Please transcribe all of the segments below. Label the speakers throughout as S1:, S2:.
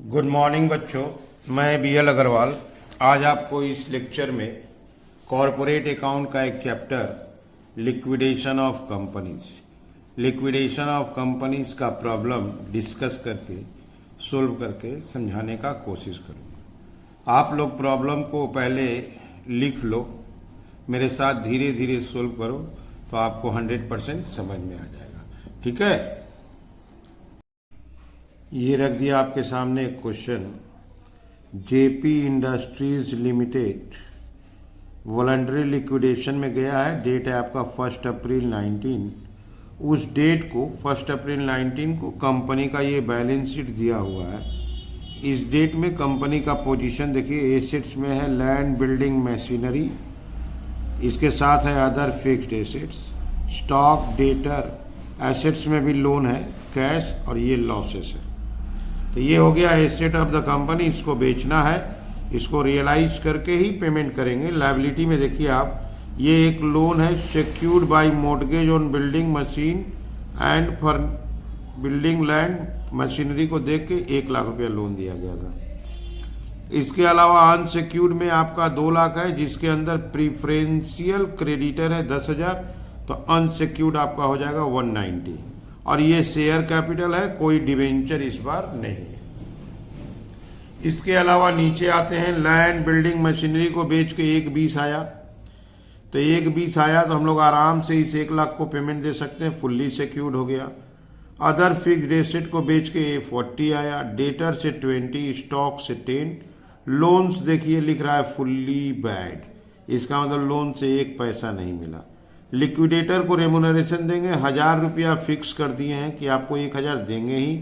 S1: Good morning बच्चों, मैं BL Agarwal आज आपको इस लेक्चर में कॉरपोरेट अकाउंट का एक चैप्टर लिक्विडेशन ऑफ कंपनीज का प्रॉब्लम डिस्कस करके सोल्व करके समझाने का कोशिश करूँगा। आप लोग प्रॉब्लम को पहले लिख लो, मेरे साथ धीरे धीरे सोल्व करो तो आपको 100% समझ में आ जाएगा। ठीक है, ये रख दिया आपके सामने एक question. JP industries limited voluntary liquidation में गया है। डेट है आपका 1 अप्रैल 19। उस डेट को 1 अप्रैल 19 को कंपनी का ये बैलेंस शीट दिया हुआ है। इस डेट में कंपनी का पोजीशन देखिए, एसेट्स में है लैंड, बिल्डिंग, मशीनरी, इसके साथ है other fixed assets, stock, debtor, assets में भी लोन है, कैश और ये लॉसेस है। तो ये हो गया एसेट ऑफ द कंपनी, इसको बेचना है, इसको रियलाइज करके ही पेमेंट करेंगे। लायबिलिटी में देखिए आप, ये एक लोन है secured by mortgage on building, machine and for building, land, machinery को देख के 1 लाख रुपया लोन दिया गया था। इसके अलावा अनसिक्योर्ड में आपका 2 लाख है, जिसके अंदर प्रीफरेंशियल क्रेडिटर है 10,000, तो अनसिक्योर्ड आपका हो जाएगा 190। और ये शेयर कैपिटल है, कोई डिवेंचर इस बार नहीं है। इसके अलावा नीचे आते हैं, लैंड, बिल्डिंग, मशीनरी को बेच के 1,20 आया, तो 1,20 आया तो हम लोग आराम से इस 1 लाख को पेमेंट दे सकते हैं, फुल्ली सिक्योर्ड हो गया। अदर फिक्स्ड एसेट को बेच के 40 आया, डेटर से 20, स्टॉक से 10, लोन्स देखिए लिख रहा है फुल्ली बैड, इसका मतलब लोन से 1 पैसा नहीं मिला। लिक्विडेटर को रेमुनरेशन देंगे, 1,000 रुपया फिक्स कर दिए हैं कि आपको 1,000 देंगे ही,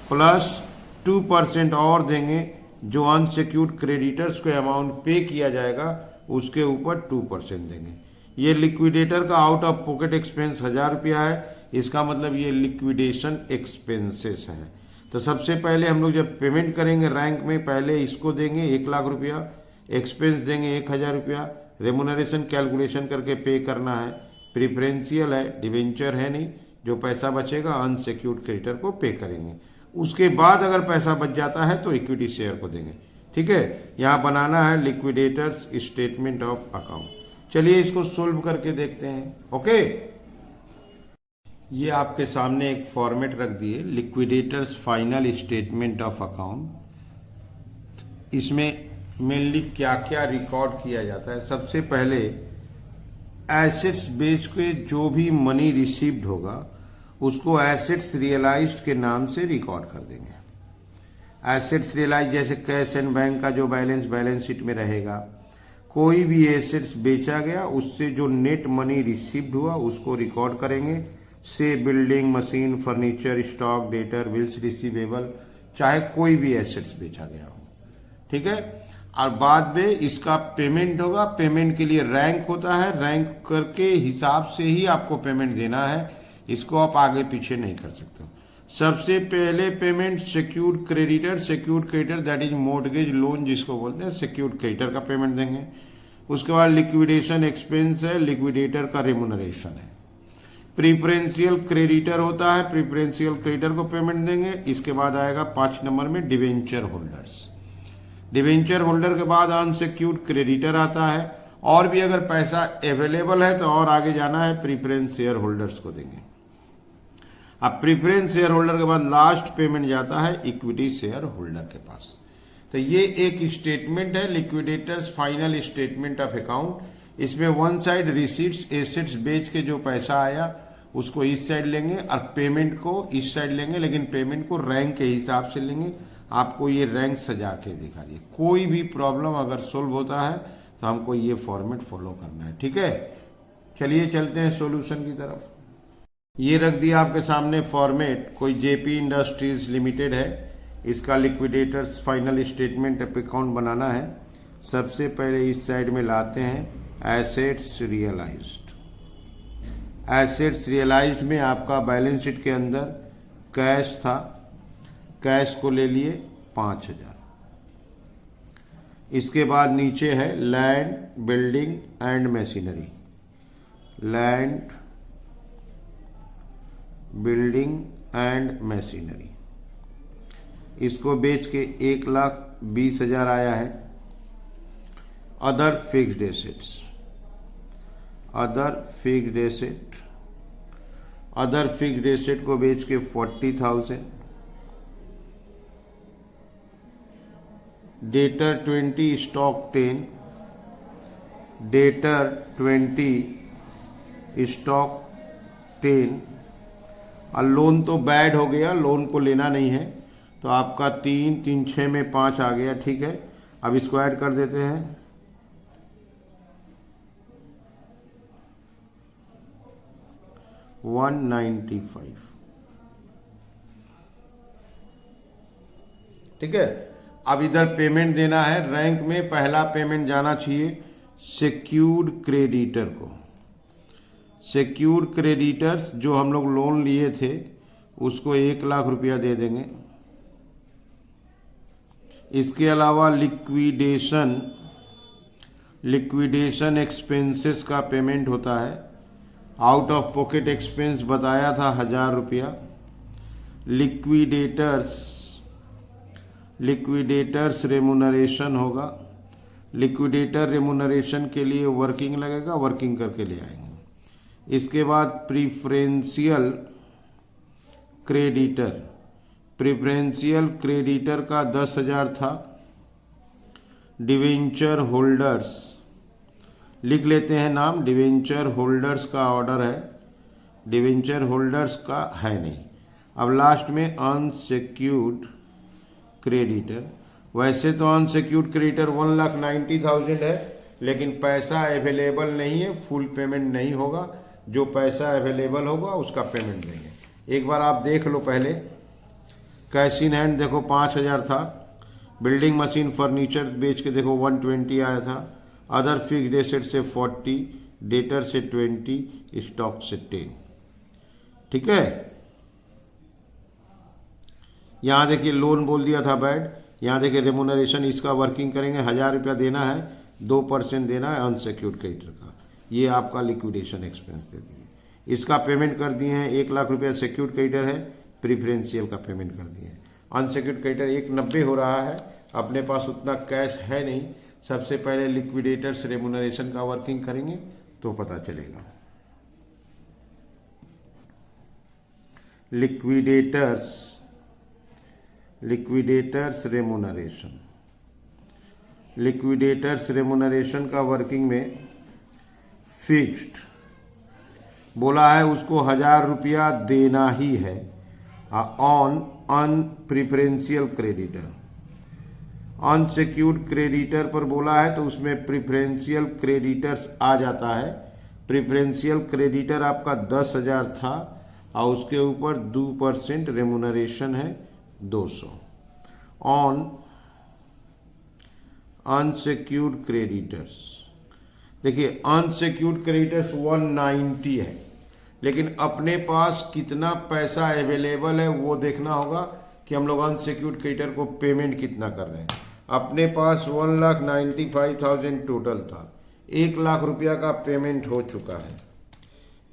S1: प्लस 2% और देंगे, जो अनसिक्योर्ड क्रेडिटर्स को अमाउंट पे किया जाएगा उसके ऊपर 2% देंगे। ये लिक्विडेटर का आउट ऑफ पॉकेट एक्सपेंस 1,000 रुपया है, इसका मतलब ये लिक्विडेशन एक्सपेंसेस है। तो सबसे पहले हम लोग जब पेमेंट करेंगे रैंक में, पहले इसको देंगे 1 लाख रुपया, एक्सपेंस देंगे 1,000 रुपया, रेमुनरेशन कैलकुलेशन करके पे करना है। प्रीफरेंशियल है, डिवेंचर है नहीं, जो पैसा बचेगा अनसिक्योर्ड क्रेडिटर को पे करेंगे। उसके बाद अगर पैसा बच जाता है तो इक्विटी शेयर को देंगे। ठीक है, यहाँ बनाना है लिक्विडेटर्स स्टेटमेंट ऑफ अकाउंट। चलिए इसको सोल्व करके देखते हैं। ओके, ये आपके सामने एक फॉर्मेट रख दिए, liquidators final statement of account. इसमें मेनली क्या क्या रिकॉर्ड किया जाता है। सबसे पहले एसेट्स बेच के जो भी मनी रिसीव्ड होगा उसको एसेट्स रियलाइज्ड के नाम से रिकॉर्ड कर देंगे। एसेट्स रियलाइज जैसे कैश एंड बैंक का जो बैलेंस शीट में रहेगा, कोई भी एसेट्स बेचा गया उससे जो नेट मनी रिसीव्ड हुआ उसको रिकॉर्ड करेंगे, से building, machine, furniture, stock, debtor, bills receivable, चाहे कोई भी एसेट्स बेचा गया हो। ठीक है, और बाद में इसका पेमेंट होगा। पेमेंट के लिए रैंक होता है, रैंक करके हिसाब से ही आपको पेमेंट देना है, इसको आप आगे पीछे नहीं कर सकते। सबसे पहले payment secured creditor that is mortgage loan जिसको बोलते हैं, सिक्योर्ड क्रेडिटर का पेमेंट देंगे। उसके बाद लिक्विडेशन एक्सपेंस है, लिक्विडेटर का रेमुनरेशन है। प्रीफरेंशियल क्रेडिटर होता है, प्रीफरेंशियल क्रेडिटर को पेमेंट देंगे। इसके बाद आएगा 5 नंबर में डिवेंचर होल्डर्स। डिवेंचर होल्डर के बाद अनसिक्योर्ड क्रेडिटर आता है, और भी अगर पैसा अवेलेबल है तो और आगे जाना है, प्रीफरेंस शेयर होल्डर्स को देंगे। अब प्रीफरेंस शेयर होल्डर के बाद लास्ट पेमेंट जाता है इक्विटी शेयर होल्डर के पास। तो ये एक स्टेटमेंट है, liquidators final statement of account. इसमें वन साइड रिसीट्स, एसेट्स बेच के जो पैसा आया उसको इस साइड लेंगे और पेमेंट को इस साइड लेंगे, लेकिन पेमेंट को रैंक के हिसाब से लेंगे। आपको ये रैंक सजा के दिखा दिए। कोई भी प्रॉब्लम अगर सोल्व होता है तो हमको ये फॉर्मेट फॉलो करना है। ठीक है, चलिए चलते हैं सॉल्यूशन की तरफ। ये रख दिया आपके सामने फॉर्मेट, कोई जेपी इंडस्ट्रीज लिमिटेड है, इसका liquidators final statement of account बनाना है। सबसे पहले इस साइड में लाते हैं एसेट्स रियलाइज्ड। एसेट्स रियलाइज्ड में आपका बैलेंस शीट के अंदर कैश था, कैश को ले लिए 5,000। इसके बाद नीचे है land, building and machinery, land, building and machinery. इसको बेच के 1,20,000 आया है। Other fixed assets, other fixed asset, other fixed asset को बेच के 40,000। Debtor 20, stock 10, debtor 20, stock 10। और लोन तो बैड हो गया, लोन को लेना नहीं है, तो आपका 3, 3, 6 में 5 आ गया। ठीक है, अब इसको ऐड कर देते हैं। $195। ठीक है, अब इधर पेमेंट देना है। रैंक में पहला पेमेंट जाना चाहिए सिक्योर्ड क्रेडिटर को। सिक्योर्ड क्रेडिटर्स जो हम लोग लोन लिए थे उसको 1,00,000 रुपया दे देंगे। इसके अलावा लिक्विडेशन एक्सपेंसेस का पेमेंट होता है। आउट ऑफ पॉकेट एक्सपेंस बताया था 1,000 रुपया। लिक्विडेटर्स रेमुनरेशन होगा। लिक्विडेटर रेमुनरेशन के लिए वर्किंग लगेगा, वर्किंग करके ले आएंगे। इसके बाद प्रिफरेंशियल क्रेडिटर का 10,000 था। डिवेंचर होल्डर्स लिख लेते हैं नाम, डिवेंचर होल्डर्स का ऑर्डर है, डिवेंचर होल्डर्स का है नहीं। अब लास्ट में अनसिक्योर्ड क्रेडिटर। वैसे तो अनसिक्योर्ड क्रेडिटर 1,90,000 है, लेकिन पैसा अवेलेबल नहीं है, फुल पेमेंट नहीं होगा। जो पैसा अवेलेबल होगा उसका पेमेंट देंगे। एक बार आप देख लो पहले। कैश इन हैंड देखो 5,000 था। बिल्डिंग मशीन फर्नीचर बेच के देखो 120 आया था। अदर फिक्स्ड एसेट से 40, डेटर से 20, स्टॉक से 10। ठीक है, यहाँ देखिए लोन बोल दिया था बैड। यहाँ देखिए रेमुनरेशन, इसका वर्किंग करेंगे, 1,000 रुपया देना है, 2% देना है अनसिक्योर्ड क्रेडिटर का। ये आपका लिक्विडेशन एक्सपेंस दे दिए। इसका पेमेंट कर दिए हैं 1,00,000 रुपया। सिक्योर्ड क्रेडिटर है, प्रिफरेंशियल का पेमेंट कर दिए हैं। अनसिक्योर्ड क्रेडिटर 1,90 हो रहा है, अपने पास उतना कैश है नहीं। सबसे पहले लिक्विडेटर्स रेमुनरेशन का वर्किंग करेंगे तो पता चलेगा। लिक्विडेटर्स रेमुनरेशन का वर्किंग में फिक्स्ड बोला है, उसको 1,000 रुपया देना ही है on preferential creditor. Unsecured creditor पर बोला है तो उसमें प्रिफरेंशियल क्रेडिटर्स आ जाता है। प्रिफरेंशियल क्रेडिटर आपका 10,000 था और उसके ऊपर 2% रेमुनरेशन है 200। ऑन अनसिक्योर्ड क्रेडिटर्स देखिए, अनसिक्योर्ड क्रेडिटर्स 190 है, लेकिन अपने पास कितना पैसा अवेलेबल है वो देखना होगा कि हम लोग अनसिक्योर्ड क्रेडिटर को पेमेंट कितना कर रहे हैं। अपने पास 1,95,000 टोटल था। 1,00,000 रुपया का पेमेंट हो चुका है।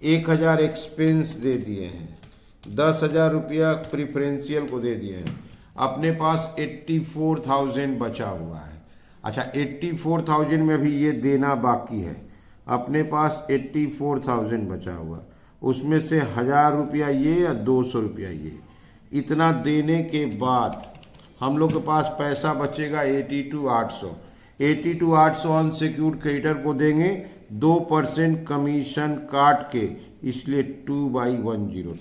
S1: 1,000 एक्सपेंस दे दिए हैं, 10,000 रुपया प्रिफरेंशियल को दे दिए हैं। अपने पास 84,000 बचा हुआ है। अच्छा, 84,000 में भी ये देना बाकी है। अपने पास 84,000 बचा हुआ, उसमें से 1,000 रुपया ये या 200 रुपया ये। इतना देने के बाद हम लोग के पास पैसा बचेगा 82,800। 82,800 अनसिक्योर्ड क्रेडिटर को देंगे, 2% कमीशन काट के, इसलिए 2/102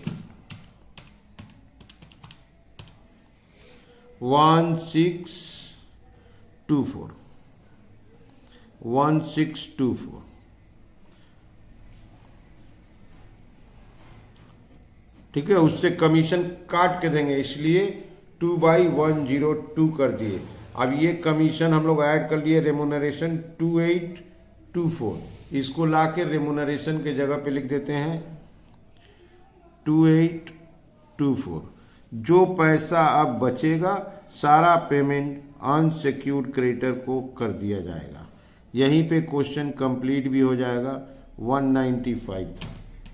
S1: 1624। ठीक है, उससे कमीशन काट के देंगे, इसलिए 2/102 कर दिए। अब ये कमीशन हम लोग ऐड कर लिए, रेमुनरेशन 2824। इसको ला के रेमुनरेशन के जगह पे लिख देते हैं 2824। जो पैसा अब बचेगा सारा पेमेंट अनसिक्योर्ड क्रेडिटर को कर दिया जाएगा। यहीं पे क्वेश्चन कंप्लीट भी हो जाएगा। 195 था,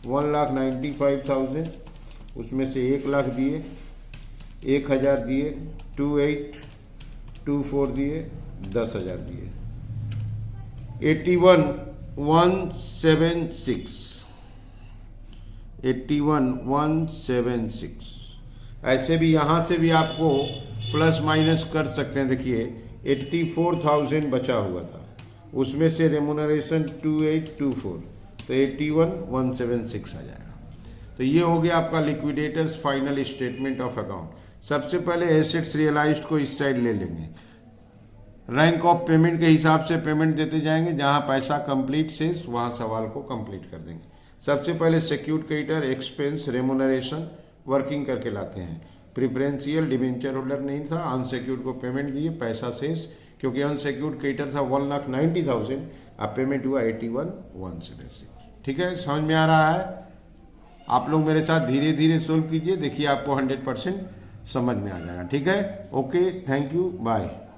S1: 1,95,000, उसमें से 1,00,000 दिए, 1,000 दिए, 2824 दिए, 10,000 दिए। 81,176, 81,176। ऐसे भी यहाँ से भी आपको प्लस माइनस कर सकते हैं। देखिए 84,000 बचा हुआ था, उसमें से रेमुनरेशन 2824, तो 81,176 आ जाएगा। तो ये हो गया आपका liquidators final statement of account. सबसे पहले एसेट्स रियलाइज्ड को इस साइड ले लेंगे, रैंक ऑफ पेमेंट के हिसाब से पेमेंट देते जाएंगे, जहां पैसा कंप्लीट शेष वहां सवाल को कंप्लीट कर देंगे। सबसे पहले secured creditor, expense, remuneration working करके लाते हैं। प्रिफरेंशियल डिवेंचर होल्डर नहीं था, अनसिक्योर्ड को पेमेंट दिए, पैसा शेष, क्योंकि अनसिक्योर्ड क्रेडिटर था 1,90,000, अब पेमेंट हुआ 81,176। ठीक है, समझ में आ रहा है? आप लोग मेरे साथ धीरे धीरे सोल्व कीजिए, देखिए आपको 100% समझ में आ जाएगा। ठीक है, ओके, थैंक यू, बाय।